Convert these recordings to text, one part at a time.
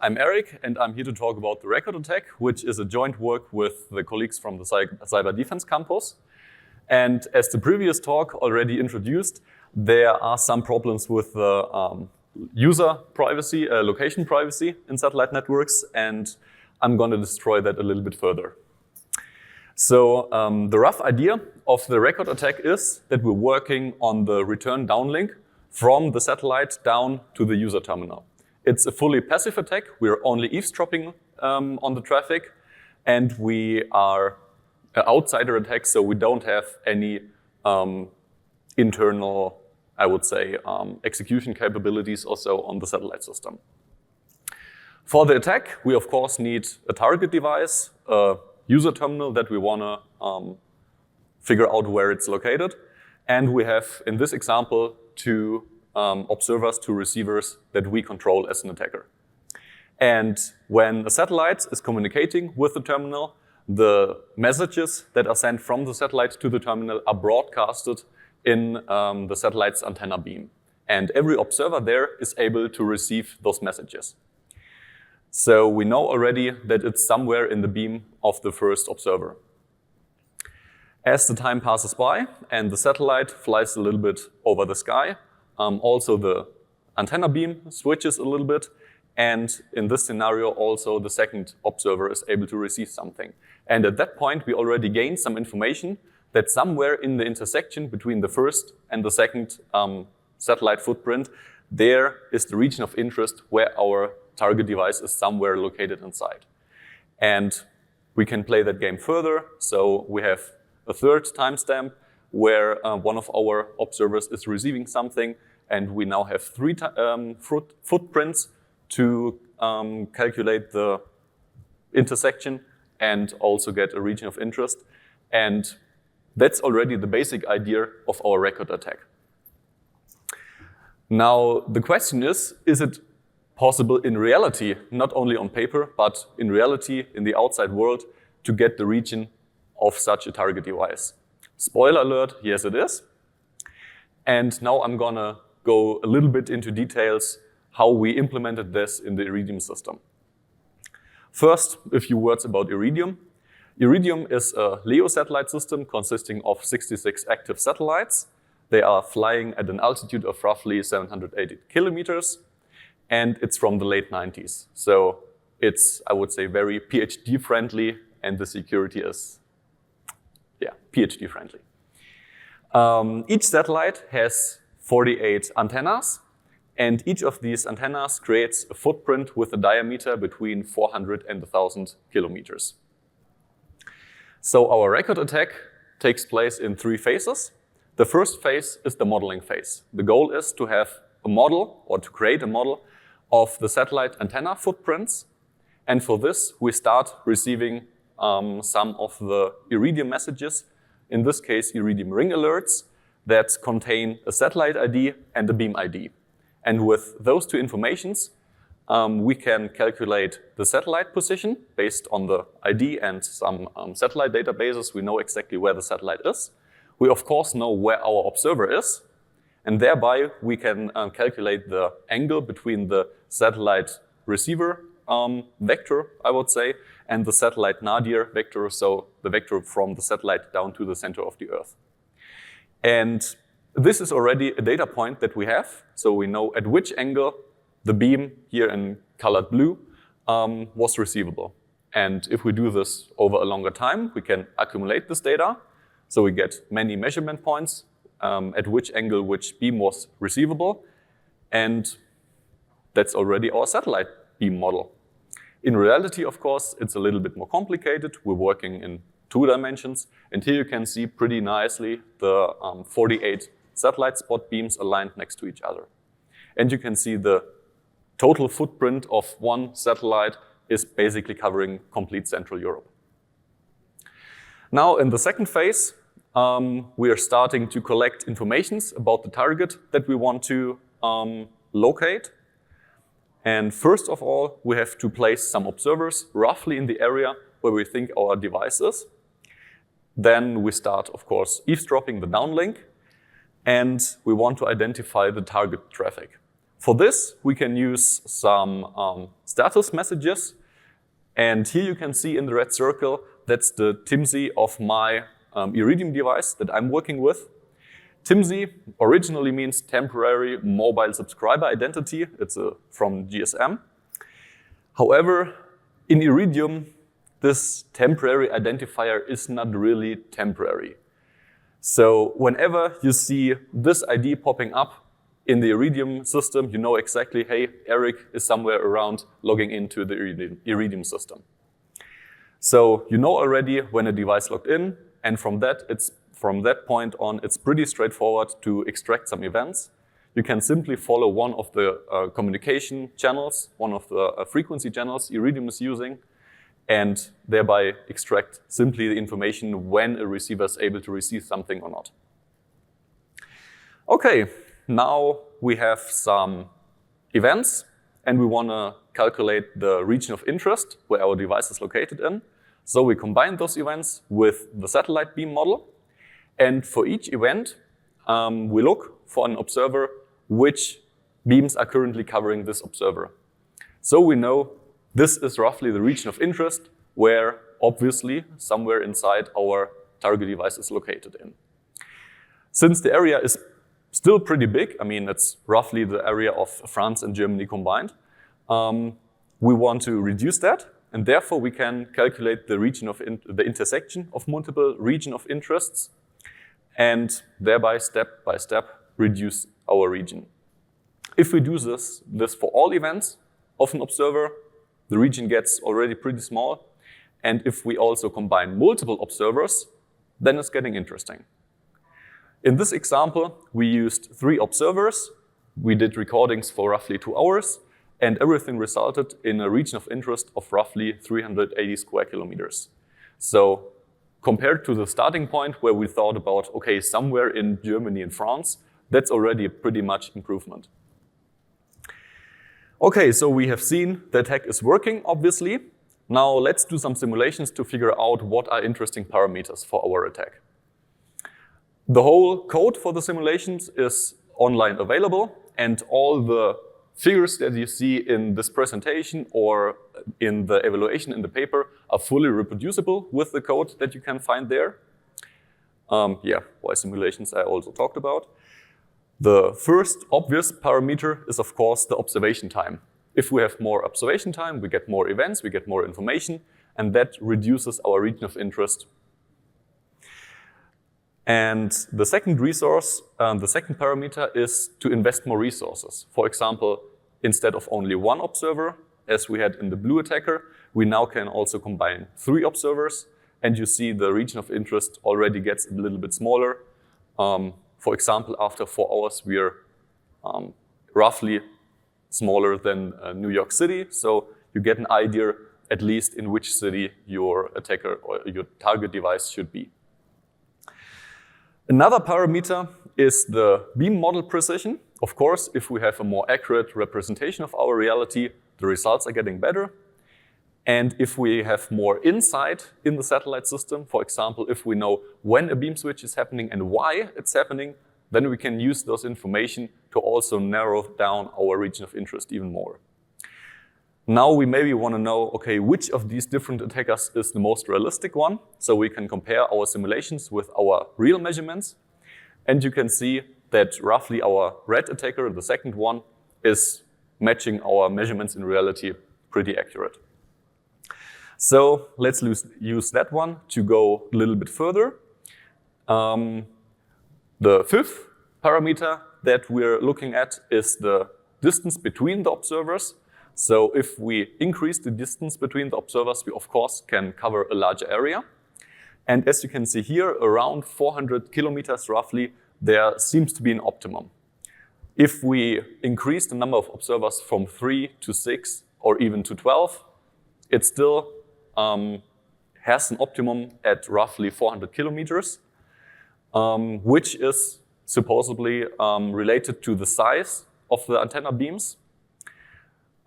I'm Eric, and I'm here to talk about the record attack, which is a joint work with the colleagues from the Cyber Defense Campus. And as the previous talk already introduced, there are some problems with the user privacy, location privacy in satellite networks, and I'm going to destroy that a little bit further. So the rough idea of the record attack is that we're working on the return downlink from the satellite down to the user terminal. It's a fully passive attack. We're only eavesdropping on the traffic, and we are an outsider attack, so we don't have any internal, I would say, execution capabilities also on the satellite system. For the attack, we of course need a target device, a user terminal that we want to figure out where it's located. And we have, in this example, two observers, two receivers that we control as an attacker. And when a satellite is communicating with the terminal, the messages that are sent from the satellite to the terminal are broadcasted in the satellite's antenna beam. And every observer there is able to receive those messages. So we know already that it's somewhere in the beam of the first observer. As the time passes by and the satellite flies a little bit over the sky, also the antenna beam switches a little bit, and in this scenario also the second observer is able to receive something. And at that point we already gain some information that somewhere in the intersection between the first and the second satellite footprint, there is the region of interest where our target device is somewhere located inside. And we can play that game further, so we have a third timestamp where one of our observers is receiving something, and we now have three footprints to calculate the intersection and also get a region of interest. And that's already the basic idea of our record attack. Now, the question is it possible in reality, not only on paper, but in reality in the outside world, to get the region of such a target device? Spoiler alert, yes it is. And now I'm gonna go a little bit into details how we implemented this in the Iridium system. First, a few words about Iridium. Iridium is a LEO satellite system consisting of 66 active satellites. They are flying at an altitude of roughly 780 kilometers, and it's from the late 90s. So it's, I would say, very PhD friendly, and the security is, PhD friendly. Each satellite has 48 antennas, and each of these antennas creates a footprint with a diameter between 400 and 1,000 kilometers. So our record attack takes place in three phases. The first phase is the modeling phase. The goal is to have a model, or to create a model, of the satellite antenna footprints. And for this, we start receiving some of the Iridium messages, in this case, Iridium ring alerts, that contain a satellite ID and a beam ID. And with those two informations, we can calculate the satellite position based on the ID and some satellite databases. We know exactly where the satellite is. We, of course, know where our observer is. And thereby, we can calculate the angle between the satellite receiver vector, I would say, and the satellite nadir vector, so the vector from the satellite down to the center of the Earth. And this is already a data point that we have, so we know at which angle the beam, here in colored blue, was receivable. And if we do this over a longer time, we can accumulate this data, so we get many measurement points at which angle which beam was receivable, and that's already our satellite beam model. In reality, of course, it's a little bit more complicated. We're working in 2 dimensions, and here you can see pretty nicely the 48 satellite spot beams aligned next to each other. And you can see the total footprint of one satellite is basically covering complete Central Europe. Now, in the second phase, we are starting to collect informations about the target that we want to locate. And first of all, we have to place some observers roughly in the area where we think our device is. Then we start, of course, eavesdropping the downlink, and we want to identify the target traffic. For this, we can use some status messages. And here you can see in the red circle, that's the TIMSI of my Iridium device that I'm working with. TIMSI originally means Temporary Mobile Subscriber Identity. It's from GSM. However, in Iridium, this temporary identifier is not really temporary. So whenever you see this ID popping up in the Iridium system, you know exactly, hey, Eric is somewhere around logging into the Iridium system. So you know already when a device logged in, and from that point on, it's pretty straightforward to extract some events. You can simply follow one of the communication channels, one of the frequency channels Iridium is using, and thereby extract simply the information when a receiver is able to receive something or not. Okay, now we have some events, and we want to calculate the region of interest where our device is located in. So we combine those events with the satellite beam model, and for each event, we look for an observer which beams are currently covering this observer. So we know this is roughly the region of interest where, obviously, somewhere inside our target device is located in. Since the area is still pretty big, I mean, it's roughly the area of France and Germany combined, we want to reduce that, and therefore we can calculate the region of the intersection of multiple region of interests, and thereby, step by step, reduce our region. If we do this for all events of an observer, the region gets already pretty small. And if we also combine multiple observers, then it's getting interesting. In this example, we used 3 observers. We did recordings for roughly 2 hours, and everything resulted in a region of interest of roughly 380 square kilometers. So compared to the starting point where we thought about, okay, somewhere in Germany and France, that's already a pretty much improvement. Okay, so we have seen the attack is working, obviously. Now let's do some simulations to figure out what are interesting parameters for our attack. The whole code for the simulations is online available, and all the figures that you see in this presentation or in the evaluation in the paper are fully reproducible with the code that you can find there. Why simulations I also talked about. The first obvious parameter is, of course, the observation time. If we have more observation time, we get more events, we get more information, and that reduces our region of interest. And the second parameter is to invest more resources. For example, instead of only 1 observer, as we had in the blue attacker, we now can also combine 3 observers, and you see the region of interest already gets a little bit smaller. For example, after 4 hours, we are roughly smaller than New York City. So you get an idea, at least, in which city your attacker or your target device should be. Another parameter is the beam model precision. Of course, if we have a more accurate representation of our reality, the results are getting better. And if we have more insight in the satellite system, for example, if we know when a beam switch is happening and why it's happening, then we can use those information to also narrow down our region of interest even more. Now we maybe want to know, okay, which of these different attackers is the most realistic one? So we can compare our simulations with our real measurements. And you can see that roughly our red attacker, the second one, is matching our measurements in reality pretty accurate. So let's use that one to go a little bit further. The fifth parameter that we're looking at is the distance between the observers. So if we increase the distance between the observers, we of course can cover a larger area. And as you can see here, around 400 kilometers roughly, there seems to be an optimum. If we increase the number of observers from 3 to 6 or even to 12, it still has an optimum at roughly 400 kilometers, which is supposedly related to the size of the antenna beams,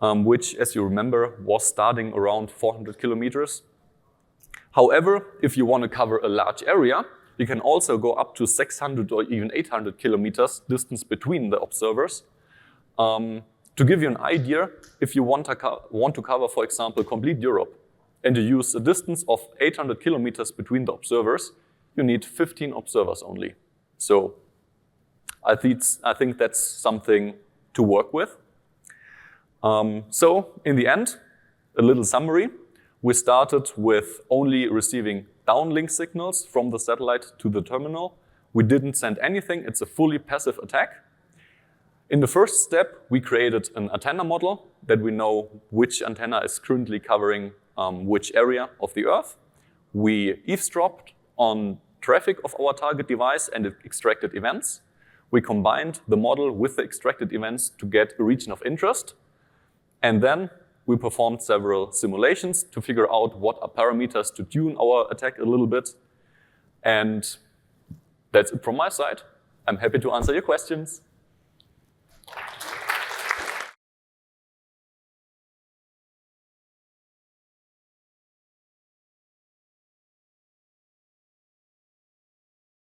which, as you remember, was starting around 400 kilometers. However, if you want to cover a large area, you can also go up to 600 or even 800 kilometers distance between the observers. To give you an idea, if you want to cover, for example, complete Europe, and you use a distance of 800 kilometers between the observers, you need 15 observers only. So I think that's something to work with. So in the end, a little summary. We started with only receiving downlink signals from the satellite to the terminal. We didn't send anything. It's a fully passive attack. In the first step, we created an antenna model that we know which antenna is currently covering which area of the Earth. We eavesdropped on traffic of our target device and extracted events. We combined the model with the extracted events to get a region of interest. And then we performed several simulations to figure out what are parameters to tune our attack a little bit. And that's it from my side. I'm happy to answer your questions.